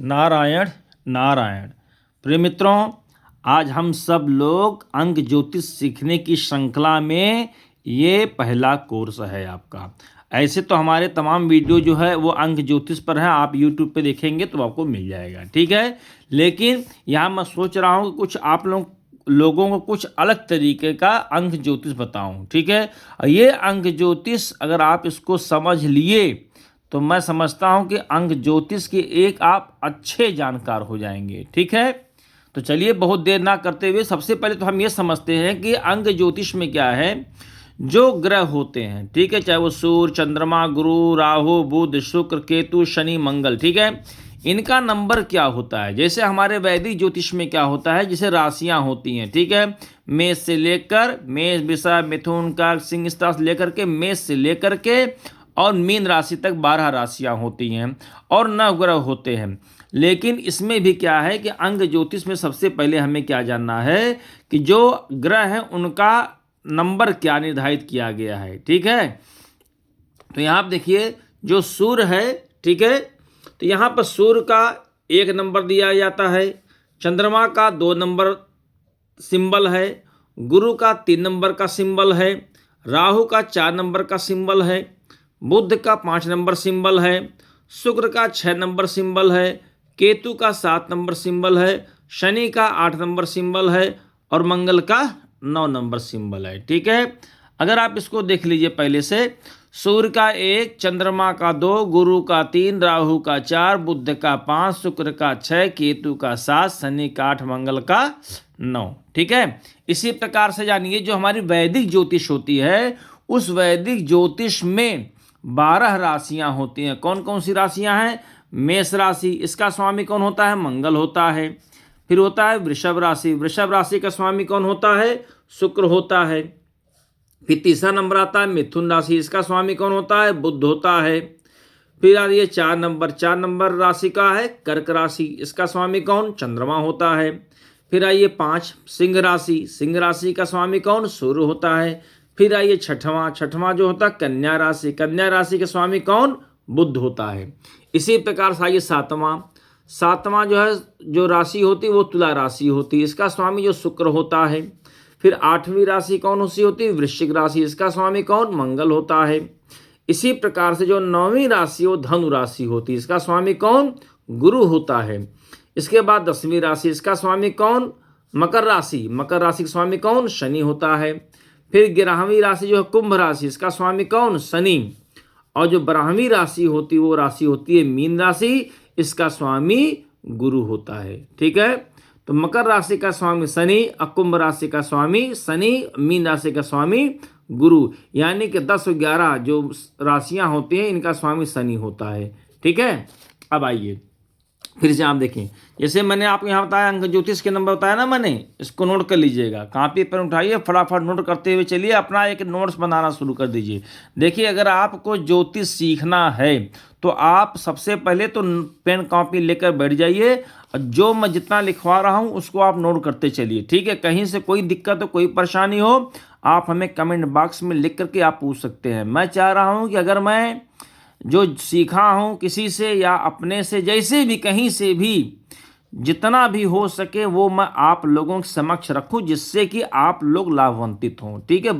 नारायण नारायण। प्रिय मित्रों, आज हम सब लोग अंक ज्योतिष सीखने की श्रृंखला में ये पहला कोर्स है आपका। ऐसे तो हमारे तमाम वीडियो जो है वो अंक ज्योतिष पर है, आप यूट्यूब पे देखेंगे तो आपको मिल जाएगा, ठीक है। लेकिन यहाँ मैं सोच रहा हूँ कि कुछ आप लोगों को कुछ अलग तरीके का अंक ज्योतिष बताऊं, ठीक है। ये अंक ज्योतिष अगर आप इसको समझ लिए तो मैं समझता हूं कि अंक ज्योतिष के एक आप अच्छे जानकार हो जाएंगे, ठीक है। तो चलिए बहुत देर ना करते हुए सबसे पहले तो हम ये समझते हैं कि अंक ज्योतिष में क्या है। जो ग्रह होते हैं, ठीक है, चाहे वो सूर्य, चंद्रमा, गुरु, राहु, बुध, शुक्र, केतु, शनि, मंगल, ठीक है, इनका नंबर क्या होता है। जैसे हमारे वैदिक ज्योतिष में क्या होता है, जैसे राशियां होती हैं, ठीक है, मेष से लेकर मेष, वृषभ, मिथुन, कर्क, सिंह, इस तरह से लेकर के मेष से लेकर के और मीन राशि तक 12 राशियां होती हैं और 9 ग्रह होते हैं। लेकिन इसमें भी क्या है कि अंक ज्योतिष में सबसे पहले हमें क्या जानना है कि जो ग्रह हैं उनका नंबर क्या निर्धारित किया गया है, ठीक है। तो यहाँ आप देखिए जो सूर्य है, ठीक है, तो यहाँ पर सूर्य का 1 नंबर दिया जाता है, चंद्रमा का 2 नंबर सिंबल है, गुरु का 3 नंबर का सिंबल है, राहु का 4 नंबर का सिंबल है, बुध का 5 नंबर सिंबल है, शुक्र का 6 नंबर सिंबल है, केतु का 7 नंबर सिंबल है, शनि का 8 नंबर सिंबल है और मंगल का 9 नंबर सिंबल है, ठीक है। अगर आप इसको देख लीजिए पहले से, सूर्य का 1, चंद्रमा का 2, गुरु का 3, राहु का 4, बुध का 5, शुक्र का 6, केतु का 7, शनि का 8, मंगल का 9, ठीक है। इसी प्रकार से जानिए जो हमारी वैदिक ज्योतिष होती है उस वैदिक ज्योतिष में 12 राशियां होती हैं। कौन कौन सी राशियां हैं? मेष राशि, इसका स्वामी कौन होता है? मंगल होता है। फिर होता है वृषभ राशि, वृषभ राशि का स्वामी कौन होता है? शुक्र होता है। फिर तीसरा नंबर आता है मिथुन राशि, इसका स्वामी कौन होता है? बुध होता है। फिर आ रही है 4 नंबर राशि का है कर्क राशि, इसका स्वामी कौन? चंद्रमा होता है। फिर आइए 5 सिंह राशि, सिंह राशि का स्वामी कौन? सूर्य होता है। फिर आइए छठवां जो होता है कन्या राशि, कन्या राशि के स्वामी कौन? बुध होता है। इसी प्रकार से आइए सातवां जो है जो राशि होती है वो तुला राशि होती है, इसका स्वामी जो शुक्र होता है। फिर 8वीं राशि कौन सी होती है? वृश्चिक राशि, इसका स्वामी कौन? मंगल होता है। इसी प्रकार से जो 9वीं राशि वो धनु राशि होती है, इसका स्वामी कौन? गुरु होता है। इसके बाद 10वीं राशि, इसका स्वामी कौन? मकर राशि, मकर राशि का स्वामी कौन? शनि होता है। फिर 11वीं राशि जो है कुंभ राशि, इसका स्वामी कौन? शनि। और जो 12वीं राशि होती है वो राशि होती है मीन राशि, इसका स्वामी गुरु होता है, ठीक है। तो मकर राशि का स्वामी शनि, कुंभ राशि का स्वामी शनि, मीन राशि का स्वामी गुरु, यानी कि 10 और 11 जो राशियां होती हैं इनका स्वामी शनि होता है, ठीक है। अब आइए फिर से आप देखें, जैसे मैंने आपको यहाँ बताया अंक ज्योतिष के नंबर बताया ना मैंने, इसको नोट कर लीजिएगा, कॉपी पेन उठाइए, फटाफट नोट करते हुए चलिए, अपना एक नोट्स बनाना शुरू कर दीजिए। देखिए अगर आपको ज्योतिष सीखना है तो आप सबसे पहले तो पेन कॉपी लेकर बैठ जाइए और जो मैं जितना लिखवा रहा हूँ उसको आप नोट करते चलिए, ठीक है। कहीं से कोई दिक्कत हो, कोई परेशानी हो, आप हमें कमेंट बॉक्स में लिख करके आप पूछ सकते हैं। मैं चाह रहा हूँ कि अगर मैं जो सीखा हूँ किसी से या अपने से, जैसे भी कहीं से भी जितना भी हो सके वो मैं आप लोगों के समक्ष रखूं, जिससे कि आप लोग लाभान्वित हों, ठीक है।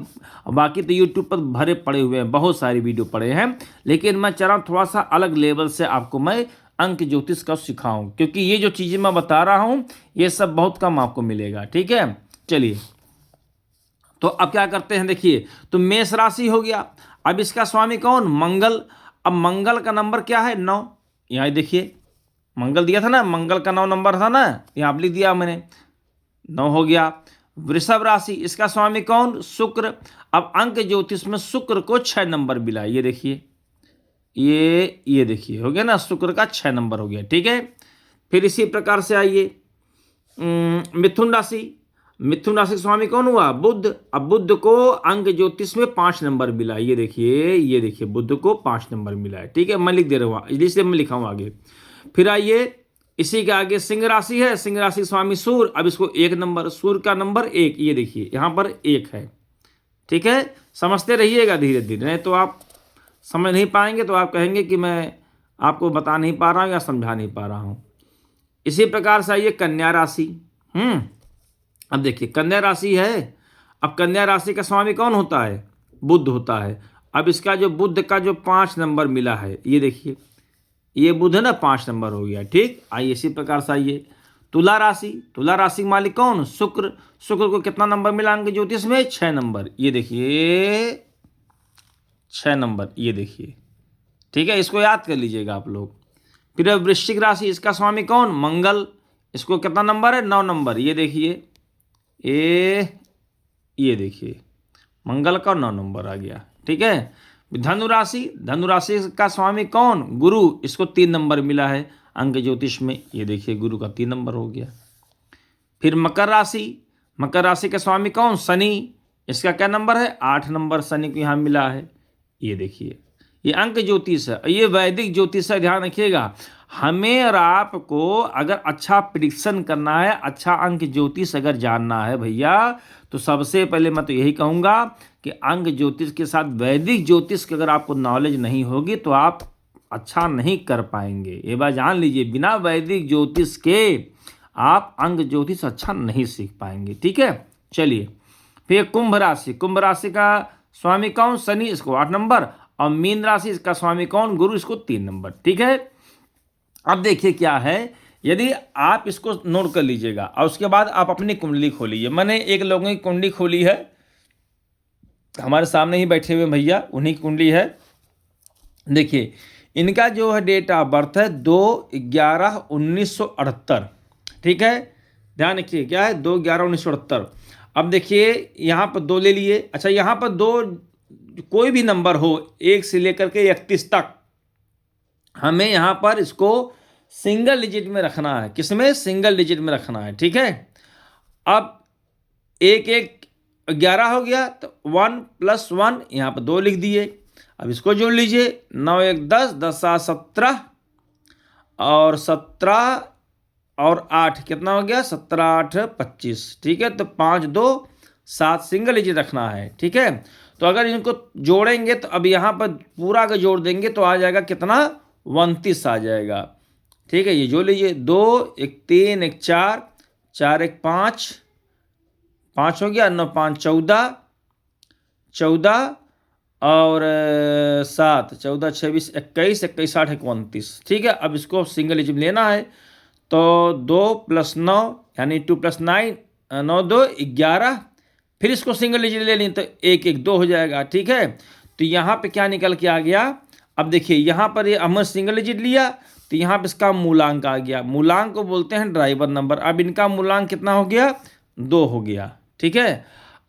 बाकी तो यूट्यूब पर भरे पड़े हुए हैं, बहुत सारी वीडियो पड़े हैं, लेकिन मैं चाह रहा हूँ थोड़ा सा अलग लेवल से आपको मैं अंक ज्योतिष का सिखाऊं, क्योंकि ये जो चीज़ें मैं बता रहा हूँ ये सब बहुत कम आपको मिलेगा, ठीक है। चलिए तो अब क्या करते हैं, देखिए तो मेष राशि हो गया। अब इसका स्वामी कौन? मंगल। अब मंगल का नंबर क्या है? 9। यहाँ देखिए मंगल दिया था ना, मंगल का 9 नंबर था ना, यहाँ लिख दिया मैंने, 9 हो गया। वृषभ राशि, इसका स्वामी कौन? शुक्र। अब अंक ज्योतिष में शुक्र को 6 नंबर मिला, ये देखिए, ये देखिए हो गया ना, शुक्र का 6 नंबर हो गया, ठीक है। फिर इसी प्रकार से आइए मिथुन राशि, मिथुन राशि का स्वामी कौन हुआ? बुध। अब बुध को अंक ज्योतिष में 5 नंबर मिला, ये देखिए बुध को 5 नंबर मिला है, ठीक है। मैं लिख दे रहा हूँ, इसलिए मैं लिखा हूँ आगे। फिर आइए इसी के आगे सिंह राशि है, सिंह राशि स्वामी सूर्य। अब इसको 1 नंबर, सूर्य का नंबर 1, ये देखिए यहाँ पर 1 है, ठीक है। समझते रहिएगा धीरे धीरे, नहीं तो आप समझ नहीं पाएंगे तो आप कहेंगे कि मैं आपको बता नहीं पा रहा हूँ या समझा नहीं पा रहा हूँ। इसी प्रकार से आइए कन्या राशि। अब देखिए कन्या राशि है। अब कन्या राशि का स्वामी कौन होता है? बुध होता है। अब इसका जो बुध का जो 5 नंबर मिला है, ये देखिए, ये बुध है ना, 5 नंबर हो गया। ठीक, आइए इसी प्रकार से आइए तुला राशि। तुला राशि का मालिक कौन? शुक्र। शुक्र को कितना नंबर मिला अंक ज्योतिष में? 6 नंबर। ये देखिए 6 नंबर, ये देखिए। ठीक है, इसको याद कर लीजिएगा आप लोग। फिर वृश्चिक राशि, इसका स्वामी कौन? मंगल। इसको कितना नंबर है? 9 नंबर। ये देखिए, ये देखिए मंगल का 9 नंबर आ गया। ठीक है। धनु राशि, धनु राशि का स्वामी कौन? गुरु। इसको 3 नंबर मिला है अंक ज्योतिष में। ये देखिए गुरु का 3 नंबर हो गया। फिर मकर राशि, मकर राशि का स्वामी कौन? शनि। इसका क्या नंबर है? 8 नंबर शनि को यहाँ मिला है। ये देखिए, ये अंक ज्योतिष है, ये वैदिक ज्योतिष है। ध्यान रखिएगा, हमें और आपको अगर अच्छा प्रिडिक्शन करना है, अच्छा अंक ज्योतिष अगर जानना है भैया, तो सबसे पहले मैं तो यही कहूँगा कि अंक ज्योतिष के साथ वैदिक ज्योतिष की अगर आपको नॉलेज नहीं होगी तो आप अच्छा नहीं कर पाएंगे। ये बात जान लीजिए, बिना वैदिक ज्योतिष के आप अंक ज्योतिष अच्छा नहीं सीख पाएंगे। ठीक है, चलिए। फिर कुंभ राशि, कुंभ राशि का स्वामी कौन? शनि। इसको 8 नंबर। और मीन राशि, इसका स्वामी कौन? गुरु। इसको 3 नंबर। ठीक है। अब देखिए क्या है, यदि आप इसको नोट कर लीजिएगा और उसके बाद आप अपनी कुंडली खोलिए। मैंने एक लोगों की कुंडली खोली है, हमारे सामने ही बैठे हुए भैया, उन्हीं की कुंडली है। देखिए इनका जो है डेट ऑफ बर्थ है 2/11/1978। ठीक है, ध्यान रखिए क्या है? 2/11/1978। अब देखिए यहाँ पर 2 ले लिए। अच्छा, यहाँ पर 2 कोई भी नंबर हो 1 से लेकर के 31 तक, हमें यहाँ पर इसको सिंगल डिजिट में रखना है। किसमें? सिंगल डिजिट में रखना है। ठीक है। अब 1 1 11 हो गया, तो 1 + 1 यहाँ पर 2 लिख दिए। अब इसको जोड़ लीजिए, 9 1 10, 10 7 17, और 17 और 8 कितना हो गया? 17 8 25। ठीक है, तो 5 2 7 सिंगल डिजिट रखना है। ठीक है, तो अगर इनको जोड़ेंगे तो अब यहाँ पर पूरा अगर जोड़ देंगे तो आ जाएगा कितना? 29 आ जाएगा। ठीक है, ये जोड़ लीजिए। 2 1 3 1 4, 4 1 5, 5 हो गया, 9 5 14, 14 और 7 14 26 21, 21 8 29। ठीक है, अब इसको सिंगल डिजिट में लेना है, तो 2 + 9 यानी 2 + 9, 9 2 11। फिर इसको सिंगल डिजिट ले लें तो 1 1 2 हो जाएगा। ठीक है, तो यहाँ पे क्या निकल के आ गया? अब देखिए यहाँ पर ये हमने सिंगल डिजिट लिया, तो यहाँ पे इसका मूलांक आ गया। मूलांक को बोलते हैं ड्राइवर नंबर। अब इनका मूलांक कितना हो गया? 2 हो गया। ठीक है,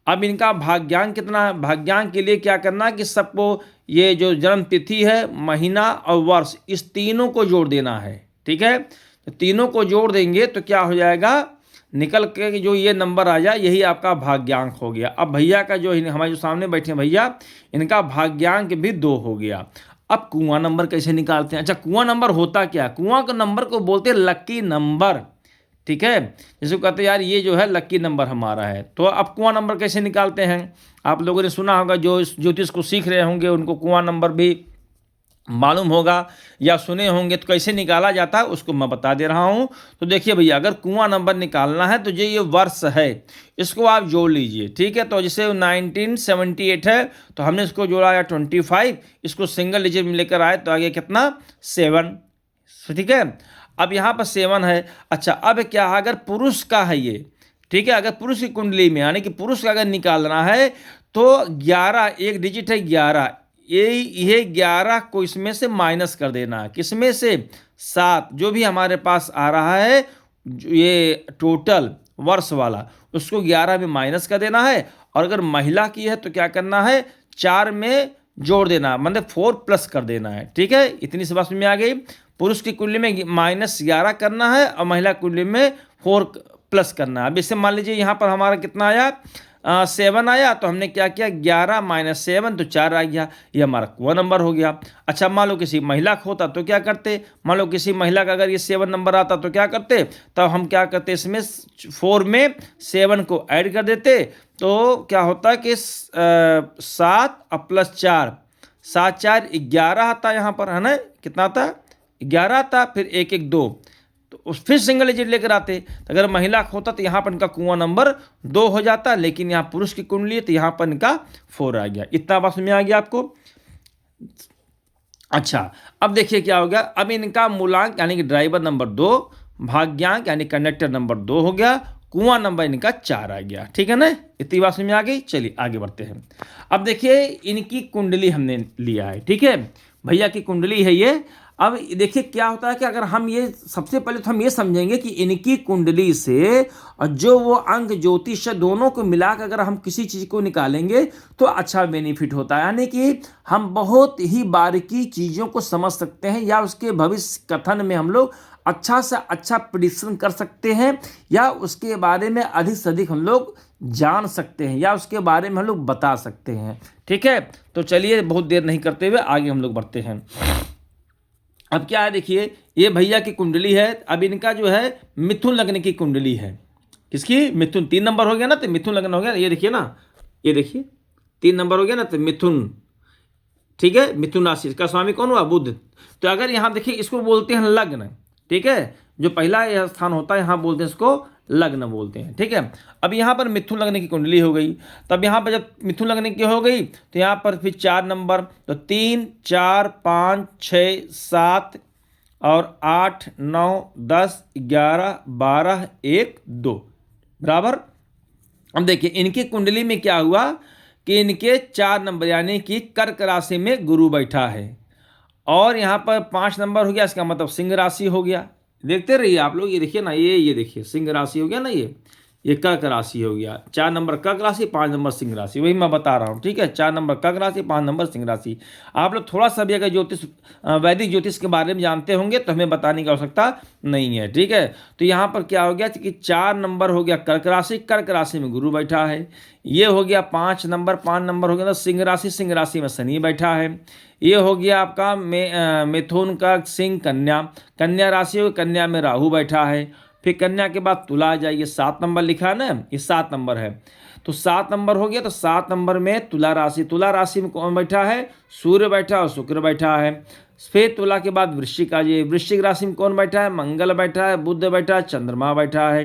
अब इनका भाग्यांक कितना है? भाग्यांक के लिए क्या करना है कि सबको ये जो जन्म तिथि है, महीना और वर्ष, इस तीनों को जोड़ देना है। ठीक है, तो तीनों को जोड़ देंगे तो क्या हो जाएगा? निकल के जो ये नंबर आ जाए, यही आपका भाग्यांक हो गया। अब भैया का जो हमारे जो सामने बैठे भैया, इनका भाग्यांक भी 2 हो गया। अब कुआं नंबर कैसे निकालते हैं? अच्छा, कुआं नंबर होता क्या? कुआं के नंबर को बोलते हैं लकी नंबर। ठीक है, जिसको कहते हैं यार ये जो है लकी नंबर हमारा है। तो अब कुआं नंबर कैसे निकालते हैं? आप लोगों ने सुना होगा, जो इस ज्योतिष को सीख रहे होंगे उनको कुआं नंबर भी मालूम होगा या सुने होंगे। तो कैसे निकाला जाता है उसको मैं बता दे रहा हूँ। तो देखिए भैया, अगर कुआं नंबर निकालना है तो जो ये वर्ष है इसको आप जोड़ लीजिए। ठीक है, तो जैसे 1978 है तो हमने इसको जोड़ा या 25, इसको सिंगल डिजिट में लेकर आए तो आगे कितना? 7। ठीक है, अब यहाँ पर 7 है। अच्छा, अब क्या है? अगर पुरुष का है ये, ठीक है, अगर पुरुष की कुंडली में यानी कि पुरुष का अगर निकालना है तो 11, एक डिजिट है 11, ये 11 को इसमें से माइनस कर देना है। किसमें से? 7, जो भी हमारे पास आ रहा है ये टोटल वर्ष वाला, उसको 11 में माइनस कर देना है। और अगर महिला की है तो क्या करना है? 4 में जोड़ देना, मतलब 4 प्लस कर देना है। ठीक है, इतनी सी बात समझ में आ गई। पुरुष की कुंडली में -11 करना है और महिला कुंडली में 4 प्लस करना है। अब इससे मान लीजिए यहाँ पर हमारा कितना आया? 7 आया, तो हमने क्या किया? 11 - 7 तो 4 आ गया। ये हमारा कुआं नंबर हो गया। अच्छा, मान लो किसी महिला का होता तो क्या करते? मान लो किसी महिला का अगर ये 7 नंबर आता तो क्या करते? तब हम क्या करते? इसमें 4 में 7 को ऐड कर देते, तो क्या होता कि 7 + 4, 7 4 11 आता यहाँ पर, है ना? कितना आता? 11 आता। फिर 1 1 2, तो उस फिर सिंगल डिजिट लेकर आते। तो अगर महिला का होता तो यहाँ पर इनका कुआं नंबर 2 हो जाता, लेकिन यहाँ पुरुष की कुंडली है तो यहाँ पर इनका 4 आ गया। इतना बात समझ में आ गया आपको। अच्छा, अब देखिए क्या हो गया। अब इनका मूलांक यानी कि ड्राइवर नंबर 2, भाग्यांक यानी कंडक्टर नंबर 2 हो गया, कुआं नंबर इनका 4 आ गया। ठीक है ना, इतनी बात समझ में आ गई। चलिए आगे बढ़ते हैं। अब देखिए इनकी कुंडली हमने लिया है, ठीक है, भैया की कुंडली है ये। अब देखिए क्या होता है कि अगर हम ये सबसे पहले तो हम ये समझेंगे कि इनकी कुंडली से और जो वो अंक ज्योतिष दोनों को मिलाकर अगर हम किसी चीज़ को निकालेंगे तो अच्छा बेनिफिट होता है, यानी कि हम बहुत ही बारीकी चीज़ों को समझ सकते हैं या उसके भविष्य कथन में हम लोग अच्छा से अच्छा प्रिडिक्शन कर सकते हैं या उसके बारे में अधिक से अधिक हम लोग जान सकते हैं या उसके बारे में हम लोग बता सकते हैं। ठीक है, तो चलिए बहुत देर नहीं करते हुए आगे हम लोग बढ़ते हैं। अब क्या है देखिए, ये भैया की कुंडली है। अब इनका जो है मिथुन लग्न की कुंडली है। किसकी? मिथुन। 3 नंबर हो गया ना, तो मिथुन लग्न हो गया। ये देखिए ना, ये देखिए 3 नंबर हो गया ना, तो मिथुन। ठीक है, मिथुन राशि का स्वामी कौन हुआ? बुध। तो अगर यहाँ देखिए इसको बोलते हैं लग्न। ठीक है, जो पहला यह स्थान होता है यहाँ बोलते हैं इसको लग्न बोलते हैं। ठीक है, अब यहाँ पर मिथुन लग्न की कुंडली हो गई। तब यहाँ पर जब मिथुन लग्न की हो गई तो यहाँ पर फिर 4 नंबर, तो 3, 4, 5, 6, 7 और 8, 9, 10, 11, 12, 1, 2 बराबर। अब देखिए इनकी कुंडली में क्या हुआ कि इनके 4 नंबर यानी कि कर्क राशि में गुरु बैठा है और यहाँ पर 5 नंबर हो गया, इसका मतलब सिंह राशि हो गया। देखते रहिए आप लोग, ये देखिए ना, ये देखिए सिंह राशि हो गया ना, ये कर्क राशि हो गया। 4 नंबर कर्क राशि, 5 नंबर सिंह राशि, वही मैं बता रहा हूँ। ठीक है, 4 नंबर कर्क राशि, 5 नंबर सिंह राशि। आप लोग थोड़ा सा भी अगर ज्योतिष वैदिक ज्योतिष के बारे में जानते होंगे तो हमें बताने की आवश्यकता नहीं है। ठीक है, तो यहाँ पर क्या हो गया कि 4 नंबर हो गया कर्क राशि, कर्क राशि में गुरु बैठा है। ये हो गया 5 नंबर, 5 नंबर हो गया तो सिंह राशि, सिंह राशि में शनि बैठा है। ये हो गया आपका मिथुन का सिंह कन्या, कन्या राशि हो, कन्या में राहु बैठा है। फिर कन्या के बाद तुला आ जाइए, 7 नंबर लिखा है ना, ये 7 नंबर है। तो 7 नंबर हो गया, तो 7 नंबर में तुला राशि, तुला राशि में कौन बैठा है? सूर्य बैठा और शुक्र बैठा है। फिर तुला के बाद वृश्चिक आ जाइए, वृश्चिक राशि में कौन बैठा है? मंगल बैठा है, बुध बैठा है, चंद्रमा बैठा है।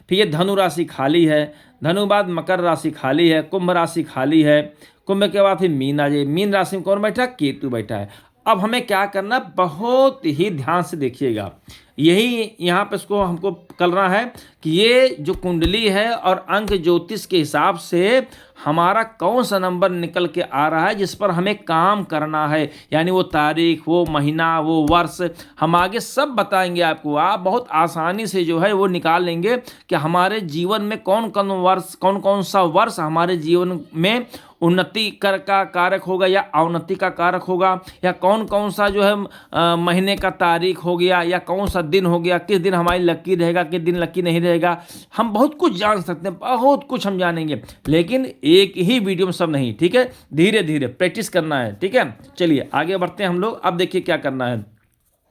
फिर ये धनु राशि खाली है, धनु बाद मकर राशि खाली है, कुंभ राशि खाली है, कुंभ के बाद फिर मीन आ जाइए, मीन राशि में कौन बैठा है? केतु बैठा है। अब हमें क्या करना, बहुत ही ध्यान से देखिएगा, यही यहाँ पे इसको हमको करना है कि ये जो कुंडली है और अंक ज्योतिष के हिसाब से हमारा कौन सा नंबर निकल के आ रहा है जिस पर हमें काम करना है, यानी वो तारीख, वो महीना, वो वर्ष हम आगे सब बताएंगे आपको। आप बहुत आसानी से जो है वो निकाल लेंगे कि हमारे जीवन में कौन कौन सा वर्ष हमारे जीवन में उन्नति कर का कारक होगा या अवनति का कारक होगा, या कौन कौन सा जो है महीने का तारीख हो गया, या कौन सा दिन हो गया, किस दिन हमारी लक्की रहेगा, किस दिन लक्की नहीं रहेगा। हम बहुत कुछ जान सकते हैं, बहुत कुछ हम जानेंगे, लेकिन एक ही वीडियो में सब नहीं। ठीक है, धीरे धीरे प्रैक्टिस करना है। ठीक है, चलिए आगे बढ़ते हैं हम लोग। अब देखिए क्या करना है।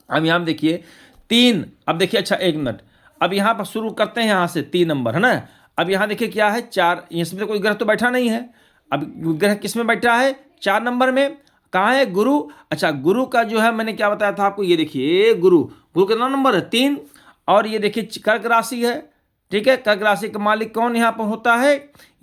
अब यहाँ देखिए 3, अब देखिए, अच्छा 1 मिनट, अब यहाँ पर शुरू करते हैं, यहाँ से 3 नंबर है ना। अब यहाँ देखिए क्या है, 4, इसमें कोई ग्रह तो बैठा नहीं है। अब ग्रह किस में बैठा है? 4 नंबर में। कहाँ है? गुरु। अच्छा, गुरु का जो है मैंने क्या बताया था आपको, ये देखिए गुरु कितना नंबर है? 3। और ये देखिए कर्क राशि है। ठीक है, कर्क राशि का मालिक कौन यहाँ पर होता है?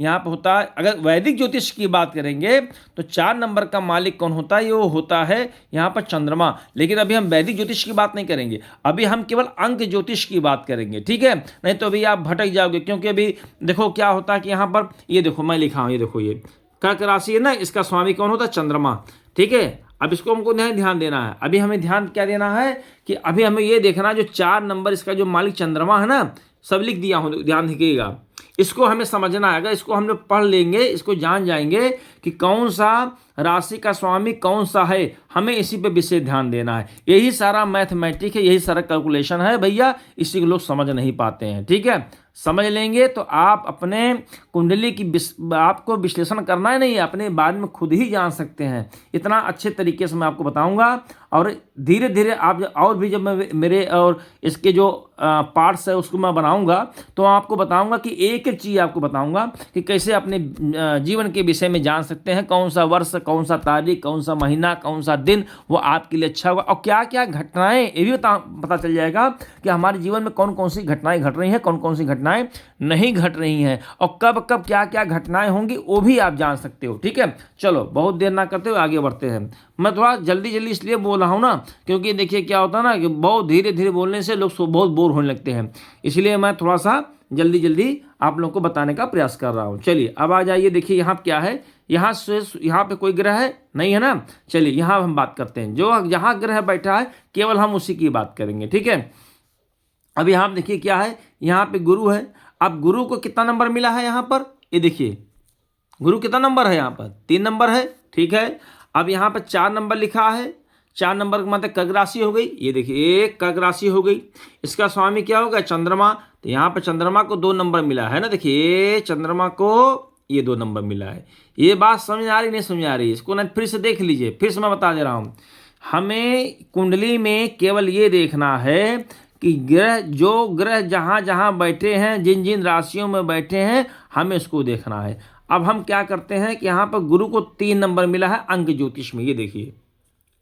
यहाँ पर होता है, अगर वैदिक ज्योतिष की बात करेंगे तो 4 नंबर का मालिक कौन होता है? ये वो होता है यहाँ पर चंद्रमा। लेकिन अभी हम वैदिक ज्योतिष की बात नहीं करेंगे, अभी हम केवल अंक ज्योतिष की बात करेंगे। ठीक है, नहीं तो अभी आप भटक जाओगे, क्योंकि अभी देखो क्या होता है कि यहाँ पर ये देखो मैं लिखा हूँ, ये देखो ये कर्क राशि है ना, इसका स्वामी कौन होता है? चंद्रमा। ठीक है, अब इसको हमको ध्यान देना है। अभी हमें ध्यान क्या देना है कि अभी हमें ये देखना है जो 4 नंबर इसका जो मालिक चंद्रमा है ना, सब लिख दिया हूँ, ध्यान रखिएगा। इसको हमें समझना है, अगर इसको हम लोग पढ़ लेंगे, इसको जान जाएंगे कि कौन सा राशि का स्वामी कौन सा है, हमें इसी पे विशेष ध्यान देना है। यही सारा मैथमेटिक है, यही सारा कैलकुलेशन है भैया, इसी को लोग समझ नहीं पाते हैं। ठीक है, समझ लेंगे तो आप अपने कुंडली की आपको विश्लेषण करना ही नहीं है, अपने बारे में खुद ही जान सकते हैं। इतना अच्छे तरीके से मैं आपको बताऊंगा, और धीरे धीरे आप और भी जब मैं मेरे और इसके जो पार्ट्स है उसको मैं बनाऊंगा तो आपको बताऊंगा कि एक एक चीज़ आपको बताऊंगा कि कैसे अपने जीवन के विषय में जान सकते हैं कौन सा वर्ष, कौन सा तारीख, कौन सा महीना, कौन सा दिन वो आपके लिए अच्छा होगा, और क्या क्या घटनाएं, ये भी पता चल जाएगा कि हमारे जीवन में कौन कौन सी घटनाएं घट रही हैं, कौन कौन सी घटनाएं नहीं घट रही हैं, और कब कब क्या क्या घटनाएं होंगी वो भी आप जान सकते हो। ठीक है, चलो बहुत देर ना करते हुए आगे बढ़ते हैं। मैं थोड़ा जल्दी जल्दी इसलिए बोल रहा हूँ ना, क्योंकि देखिए क्या होता है ना कि बहुत धीरे धीरे बोलने से लोग बहुत बोर होने लगते हैं, इसलिए मैं थोड़ा सा जल्दी जल्दी आप लोगों को बताने का प्रयास कर रहा हूँ। चलिए अब आ जाइए, देखिए यहाँ क्या है, यहाँ पे कोई ग्रह है नहीं है ना। चलिए यहाँ हम बात करते हैं, जो यहाँ ग्रह बैठा है केवल हम उसी की बात करेंगे। ठीक है, अब यहाँ देखिए क्या है, यहाँ पे गुरु है। अब गुरु को कितना नंबर मिला है यहाँ पर, ये देखिए गुरु कितना नंबर है यहाँ पर, 3 नंबर है। ठीक है, अब यहाँ पर 4 नंबर लिखा है, 4 नंबर का मतलब कर्क राशि हो गई। ये देखिए एक कर्क राशि हो गई, इसका स्वामी क्या होगा, चंद्रमा। तो यहाँ पर चंद्रमा को 2 नंबर मिला है ना, देखिए चंद्रमा को ये 2 नंबर मिला है। ये बात समझ आ रही नहीं समझ आ रही, इसको ना फिर से देख लीजिए, फिर से मैं बता दे रहा हूँ। हमें कुंडली में केवल ये देखना है कि जो ग्रह जहाँ जहाँ बैठे हैं, जिन जिन राशियों में बैठे हैं, हमें इसको देखना है। अब हम क्या करते हैं कि यहाँ पर गुरु को 3 नंबर मिला है अंक ज्योतिष में, ये देखिए।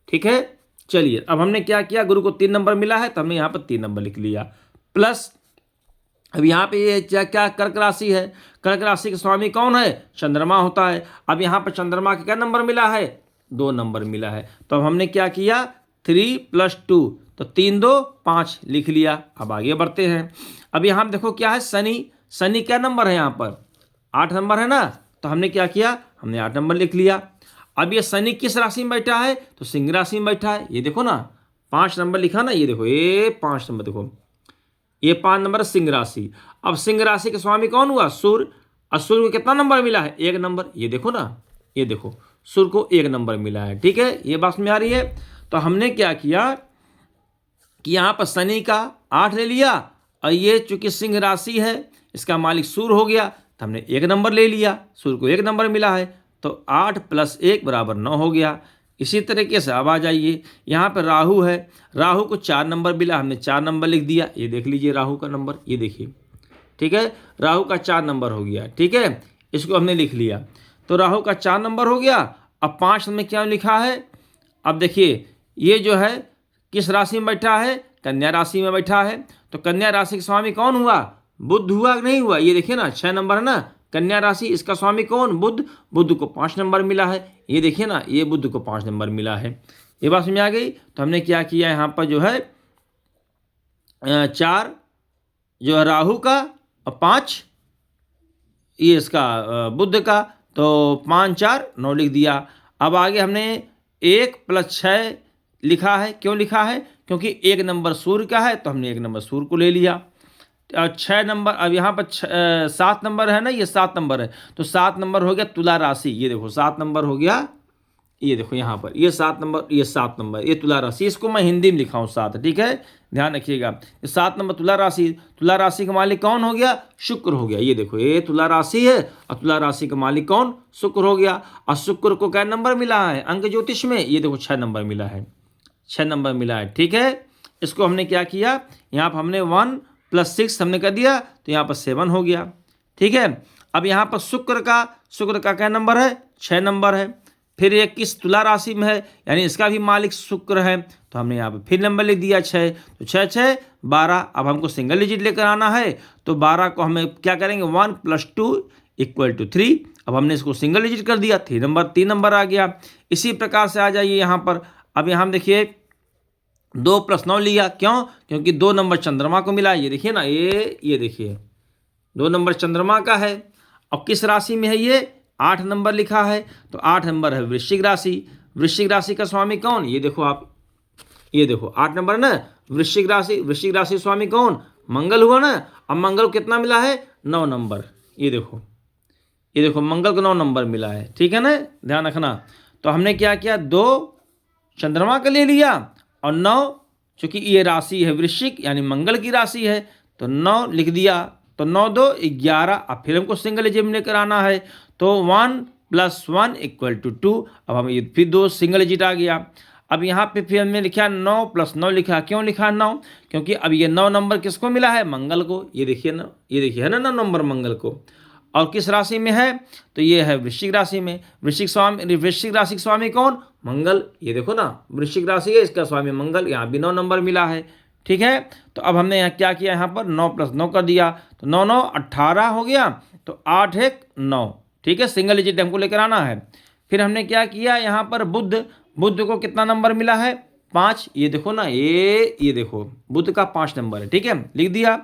ठीक है, चलिए अब हमने क्या किया, गुरु को 3 नंबर मिला है तो हमने यहाँ पर 3 नंबर लिख लिया, प्लस अब यहाँ पे ये क्या कर्क राशि है, कर्क राशि का स्वामी कौन है, चंद्रमा होता है। अब यहाँ पर चंद्रमा का क्या नंबर मिला है, 2 नंबर मिला है। तो अब हमने क्या किया, 3 + 2, तो 3 2 5 लिख लिया। अब आगे बढ़ते हैं। अब यहाँ देखो क्या है, शनि क्या नंबर है यहाँ पर, 8 नंबर है ना। तो हमने क्या किया, हमने 8 नंबर लिख लिया। अब ये शनि किस राशि में बैठा है, तो सिंह राशि में बैठा है। ये देखो ना 5 नंबर लिखा ना, ये देखो ये 5 नंबर, देखो ये 5 नंबर सिंह राशि। अब सिंह राशि के स्वामी कौन हुआ, सूर्य। और सूर्य को कितना नंबर मिला है, 1 नंबर। ये देखो ना, ये देखो सूर्य को 1 नंबर मिला है। ठीक है, ये बात में आ रही है। तो हमने क्या किया कि यहाँ पर शनि का 8 ले लिया, और ये चूंकि सिंह राशि है, इसका मालिक सूर्य हो गया, तो हमने 1 नंबर ले लिया, सूर्य को 1 नंबर मिला है, तो 8 + 1 = 9 हो गया। इसी तरीके से अब आ जाइए, यहाँ पर राहु है, राहु को 4 नंबर मिला, हमने 4 नंबर लिख दिया। ये देख लीजिए राहु का नंबर, ये देखिए। ठीक है, राहु का 4 नंबर हो गया। ठीक है, इसको हमने लिख लिया, तो राहु का 4 नंबर हो गया। अब 5 में क्या लिखा है, अब देखिए ये जो है किस राशि में बैठा है, कन्या राशि में बैठा है। तो कन्या राशि के स्वामी कौन हुआ, बुध हुआ नहीं हुआ, ये देखिए ना 6 नंबर है ना, कन्या राशि, इसका स्वामी कौन, बुध। बुध को 5 नंबर मिला है, ये देखिए ना, ये बुध को 5 नंबर मिला है। ये बात समझ आ गई। तो हमने क्या किया, यहाँ पर जो है 4 जो है राहु का, और 5 ये इसका बुध का, तो 5 4 9 लिख दिया। अब आगे हमने 1 + 6 लिखा है, क्यों लिखा है, क्योंकि 1 नंबर सूर्य का है, तो हमने 1 नंबर सूर्य को ले लिया। 6 नंबर, अब यहाँ पर 7 नंबर है ना, ये 7 नंबर है, तो 7 नंबर हो गया तुला राशि। ये देखो 7 नंबर हो गया, ये देखो यहाँ पर ये 7 नंबर, ये 7 नंबर, ये तुला राशि, इसको मैं हिंदी में लिखा हूँ 7। ठीक है, ध्यान रखिएगा, ये 7 नंबर तुला राशि। तुला राशि का मालिक कौन हो गया, शुक्र हो गया। ये देखो ये तुला राशि है, और तुला राशि का मालिक कौन, शुक्र हो गया। और शुक्र को क्या नंबर मिला है अंक ज्योतिष में, ये देखो 6 नंबर मिला है, 6 नंबर मिला है। ठीक है, इसको हमने क्या किया, यहाँ पर हमने 1 + 6 हमने कर दिया, तो यहाँ पर 7 हो गया। ठीक है, अब यहाँ पर शुक्र का क्या नंबर है, 6 नंबर है। फिर ये किस तुला राशि में है, यानी इसका भी मालिक शुक्र है, तो हमने यहाँ पर फिर नंबर लिख दिया 6, तो 6 6 12। अब हमको सिंगल डिजिट लेकर आना है, तो 12 को हमें क्या करेंगे, 1 + 2 = 3। अब हमने इसको सिंगल डिजिट कर दिया, 3 नंबर आ गया। इसी प्रकार से आ जाइए यहाँ पर, अब यहाँ देखिए 2 + 9 लिया, क्यों, क्योंकि 2 नंबर चंद्रमा को मिला। ये देखिए ना, ये देखिए 2 नंबर चंद्रमा का है। और किस राशि में है, ये 8 नंबर लिखा है, तो 8 नंबर है वृश्चिक राशि। वृश्चिक राशि का स्वामी कौन, ये देखो आप, ये देखो 8 नंबर ना, वृश्चिक राशि स्वामी कौन, मंगल हुआ ना। अब मंगल को कितना मिला है, 9 नंबर। ये देखो मंगल को 9 नंबर मिला है। ठीक है ना, ध्यान रखना। तो हमने क्या किया, 2 चंद्रमा का ले लिया, और 9 चूंकि ये राशि है वृश्चिक, यानी मंगल की राशि है, तो 9 लिख दिया, तो 9 2 11। अब फिर हमको सिंगल डिजिट में लेकर आना है, तो 1 + 1 = 2। अब हम ये फिर 2 सिंगल डिजिट आ गया। अब यहाँ पे फिर हमने लिखा 9 + 9 लिखा, क्यों लिखा 9, क्योंकि अब ये 9 नंबर किसको मिला है, मंगल को। ये देखिए ना, ये देखिए है ना 9 नंबर मंगल को। और किस राशि में है, तो ये है वृश्चिक राशि में। वृश्चिक राशि का स्वामी कौन, मंगल। ये देखो ना, वृश्चिक राशि है, इसका स्वामी मंगल, यहाँ भी 9 नंबर मिला है। ठीक है, तो अब हमने यहाँ क्या किया, यहाँ पर 9 + 9 कर दिया, तो 9 9 18 हो गया, तो 8 1 9। ठीक है, सिंगल डिजिट हमको लेकर आना है। फिर हमने क्या किया, यहाँ पर बुध को कितना नंबर मिला है, 5। ये देखो ना, ये देखो बुध का 5 नंबर है। ठीक है, लिख दिया।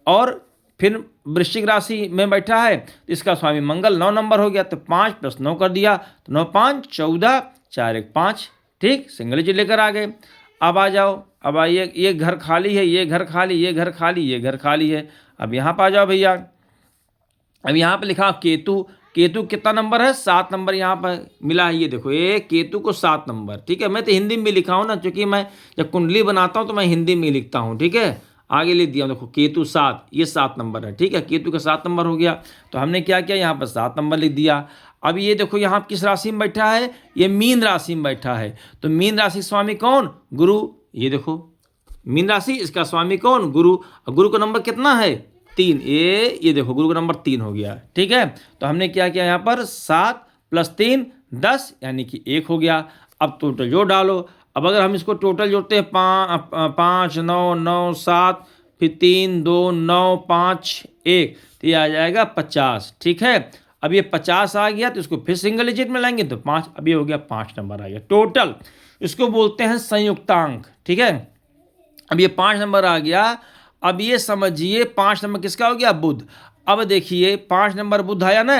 और फिर वृश्चिक राशि में बैठा है, तो इसका स्वामी मंगल, 9 नंबर हो गया, तो 5 + 9 कर दिया, तो 9 5 14, 4 1 5। ठीक, सिंगल डिजिट लेकर आ गए। अब आ जाओ, अब आइए, ये घर खाली है, ये घर खाली, ये घर खाली, ये घर खाली है। अब यहाँ पर आ जाओ भैया। अब यहाँ पे लिखा केतु कितना नंबर है, 7 नंबर यहाँ पर मिला है। ये देखो, ये केतु को 7 नंबर। ठीक है, मैं तो हिंदी में लिखा हूँ ना, क्योंकि मैं जब कुंडली बनाता हूँ तो मैं हिंदी में लिखता हूँ। ठीक है, आगे लिख दिया, देखो केतु 7, ये 7 नंबर है। ठीक है, केतु का 7 नंबर हो गया, तो हमने क्या किया, यहाँ पर 7 नंबर लिख दिया। अब ये देखो, यहाँ किस राशि में बैठा है, ये मीन राशि में बैठा है, तो मीन राशि स्वामी कौन, गुरु। ये देखो मीन राशि, इसका स्वामी कौन, गुरु। गुरु का नंबर कितना है, 3। ये देखो, गुरु का नंबर 3 हो गया। ठीक है, तो हमने क्या किया, यहाँ पर 7 + 3 10, यानी कि 1 हो गया। अब टोटल जोड़ डालो। अब अगर हम इसको टोटल जोड़ते हैं, 5 9 9 7, फिर 3 2 9 5 1, तो ये आ जाएगा 50। ठीक है, अब ये 50 आ गया, तो इसको फिर सिंगल डिजिट में लाएंगे, तो 5। अब ये हो गया 5 नंबर आ गया टोटल। इसको बोलते हैं संयुक्तांक। ठीक है, अब ये 5 नंबर आ गया। अब ये समझिए 5 नंबर किसका हो गया, बुध। अब देखिए 5 नंबर बुध आया ना।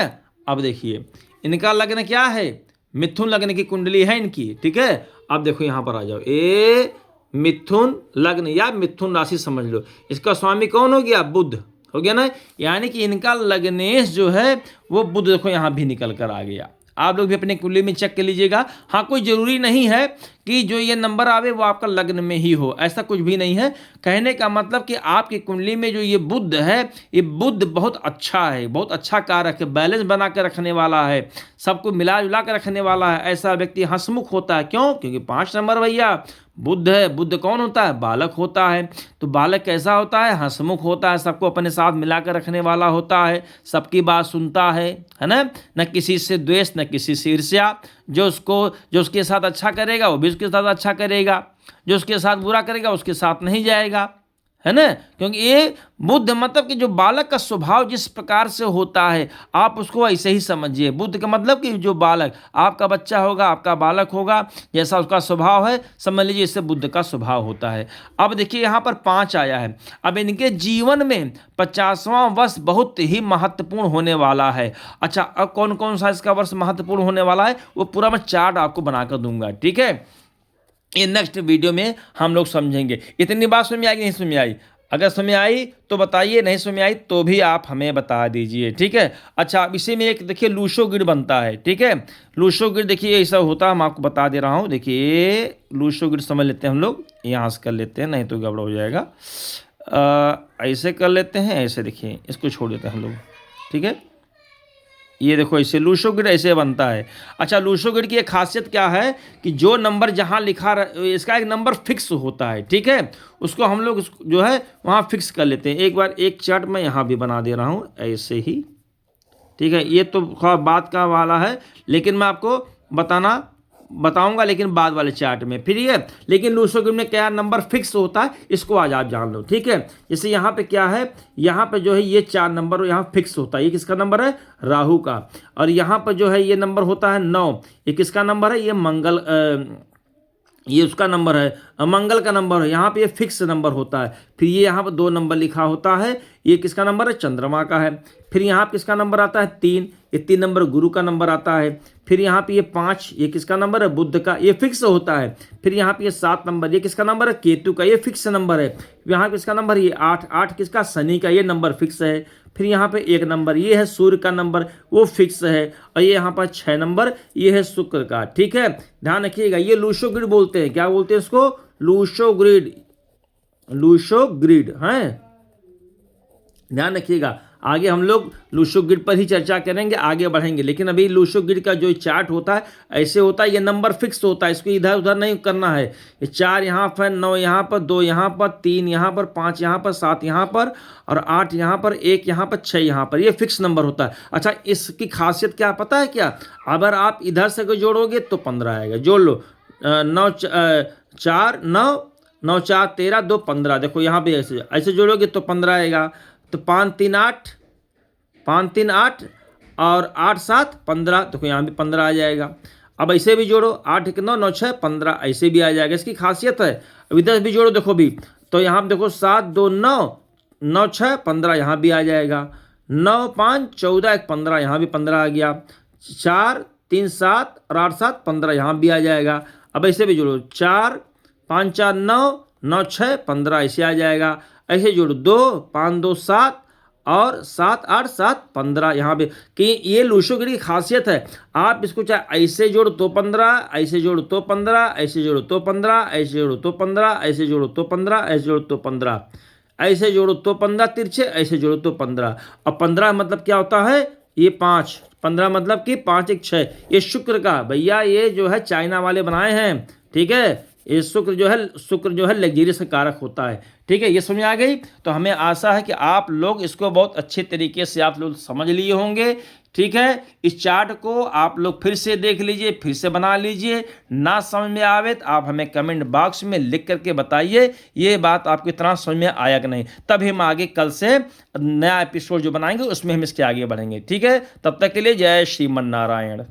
अब देखिए इनका लग्न क्या है, मिथुन लग्न की कुंडली है इनकी। ठीक है, अब देखो यहाँ पर आ जाओ, ये मिथुन लग्न या मिथुन राशि समझ लो। इसका स्वामी कौन हो गया, बुध हो गया ना, यानी कि इनका लग्नेश जो है वो बुध। देखो यहाँ भी निकल कर आ गया। आप लोग भी अपने कुंडली में चेक कर लीजिएगा। हाँ, कोई ज़रूरी नहीं है कि जो ये नंबर आवे वो आपका लग्न में ही हो, ऐसा कुछ भी नहीं है। कहने का मतलब कि आपकी कुंडली में जो ये बुध है, ये बुध बहुत अच्छा है, बहुत अच्छा कारक है, बैलेंस बना के रखने वाला है, सबको मिला जुला के रखने वाला है। ऐसा व्यक्ति हंसमुख होता है। क्यों, क्योंकि 5 नंबर भैया बुध है। बुध कौन होता है, बालक होता है। तो बालक कैसा होता है, हंसमुख होता है, सबको अपने साथ मिलाकर रखने वाला होता है, सबकी बात सुनता है ना, न किसी से द्वेष, न किसी से ईर्ष्या। जो उसके साथ अच्छा करेगा वो भी उसके साथ अच्छा करेगा, जो उसके साथ बुरा करेगा उसके साथ नहीं जाएगा, है ना। क्योंकि ये बुध मतलब कि जो बालक का स्वभाव जिस प्रकार से होता है, आप उसको ऐसे ही समझिए। बुध का मतलब कि जो बालक आपका बच्चा होगा, आपका बालक होगा, जैसा उसका स्वभाव है, समझ लीजिए इससे बुध का स्वभाव होता है। अब देखिए यहाँ पर 5 आया है। अब इनके जीवन में 50वां वर्ष बहुत ही महत्वपूर्ण होने वाला है। अच्छा, अब कौन कौन सा इसका वर्ष महत्वपूर्ण होने वाला है, वो पूरा मैं चार्ट आपको बनाकर दूंगा। ठीक है, ये नेक्स्ट वीडियो में हम लोग समझेंगे। इतनी बात समझ में आई, नहीं समझ में आई? अगर समझ में आई तो बताइए, नहीं समझ में आई तो भी आप हमें बता दीजिए। ठीक है, अच्छा, अब इसी में एक देखिए लूशो ग्रिड बनता है। ठीक है, लूशो ग्रिड देखिए ऐसा होता है, मैं आपको बता दे रहा हूँ। देखिए लूशो ग्रिड समझ लेते हैं हम लोग, यहाँ से कर लेते हैं, नहीं तो गड़बड़ हो जाएगा। ऐसे कर लेते हैं, ऐसे देखिए, इसको छोड़ देते हैं हम लोग। ठीक है, ये देखो ऐसे लूशो ग्रिड ऐसे बनता है। अच्छा, लूशो ग्रिड की एक खासियत क्या है कि जो नंबर जहाँ लिखा इसका एक नंबर फिक्स होता है। ठीक है, उसको हम लोग जो है वहाँ फिक्स कर लेते हैं। एक बार एक चार्ट मैं यहाँ भी बना दे रहा हूँ ऐसे ही। ठीक है, ये तो बात का वाला है, लेकिन मैं आपको बताऊंगा लेकिन बाद वाले चार्ट में। फिर ये लेकिन लूशो ग्रिड में क्या नंबर फिक्स होता है, इसको आज आप जान लो। ठीक है, जैसे यहाँ पे क्या है, यहाँ पे जो है ये 4 नंबर यहाँ फिक्स होता है। ये किसका नंबर है, राहु का। और यहाँ पर जो है ये नंबर होता है 9। ये किसका नंबर है, ये मंगल, ये उसका नंबर है, मंगल का नंबर है। यहाँ पे ये फिक्स नंबर होता है। फिर ये यहाँ पर 2 नंबर लिखा होता है, ये किसका नंबर है, चंद्रमा का है। फिर यहाँ पे किसका नंबर आता है, 3। ये 3 नंबर गुरु का नंबर आता है। फिर यहाँ पे ये 5, ये किसका नंबर है, बुध का, ये फिक्स होता है। फिर यहाँ पे ये 7 नंबर, ये किसका नंबर है, केतु का, ये फिक्स नंबर है। यहाँ किसका नंबर, ये 8 किसका, शनि का, ये नंबर फिक्स है। फिर यहाँ पे 1 नंबर, ये है सूर्य का नंबर, वो फिक्स है। और ये यहाँ पर 6 नंबर, ये है शुक्र का। ठीक है, ध्यान रखिएगा, ये लूशो ग्रिड बोलते हैं। क्या बोलते हैं इसको, लूशो ग्रिड, लूशो ग्रिड है, ध्यान रखिएगा। आगे हम लोग लूसो ग्रिड पर ही चर्चा करेंगे, आगे बढ़ेंगे। लेकिन अभी लूसो ग्रिड का जो चार्ट होता है ऐसे होता है, ये नंबर फिक्स होता है, इसको इधर उधर नहीं करना है। ये 4 यहाँ पर, 9 यहाँ पर, 2 यहाँ पर, 3 यहाँ पर, 5 यहाँ पर, 7 यहाँ पर और 8 यहाँ पर, 1 यहाँ पर, 6 यहाँ पर, ये फिक्स नंबर होता है। अच्छा, इसकी खासियत क्या पता है क्या? अगर आप इधर से जोड़ोगे तो 15 आएगा। जोड़ लो, 9 4 9 9 4 13 2 15। देखो यहाँ पे ऐसे ऐसे जोड़ोगे तो 15 आएगा। तो 5 3 8 5 3 8 और 8 7 15। देखो यहाँ भी 15 आ जाएगा। अब ऐसे भी जोड़ो, 8 1 9 9 6 15, ऐसे भी आ जाएगा। इसकी खासियत है। अब इधर भी जोड़ो, देखो भी, तो यहाँ पे देखो 7 2 9 9 6 15, यहाँ भी आ जाएगा। 9 5 14 1 15, यहाँ भी 15 आ गया। 4 3 7 और 8 7 15, यहाँ भी आ जाएगा। अब ऐसे भी जोड़ो, 4 5 4 9 9 6 15, ऐसे आ जाएगा। ऐसे जोड़ो, 2 5 2 7 और 7 8 7 15, यहाँ पे कि ये लूसो ग्रिड की खासियत है। आप इसको चाहे ऐसे जोड़ो तो 15, ऐसे जोड़ो तो 15, ऐसे जोड़ो तो 15, ऐसे जोड़ो तो 15, ऐसे जोड़ो तो 15, ऐसे जोड़ो तो 15, ऐसे जोड़ो तो 15 तिरछे, ऐसे जोड़ो तो 15। और 15 मतलब क्या होता है? ये 5, 15 मतलब कि 5 1 6। ये शुक्र का भैया, ये जो है चाइना वाले बनाए हैं, ठीक है। ये शुक्र जो है लग्जरियस कारक होता है, ठीक है। ये समझ आ गई? तो हमें आशा है कि आप लोग इसको बहुत अच्छे तरीके से आप लोग समझ लिए होंगे, ठीक है। इस चार्ट को आप लोग फिर से देख लीजिए, फिर से बना लीजिए। ना समझ में आवे तो आप हमें कमेंट बॉक्स में लिख करके बताइए ये बात आपको इतना समझ में आया कि नहीं। तब हम आगे कल से नया एपिसोड जो बनाएंगे उसमें हम इसके आगे बढ़ेंगे, ठीक है। तब तक के लिए जय श्रीमन नारायण।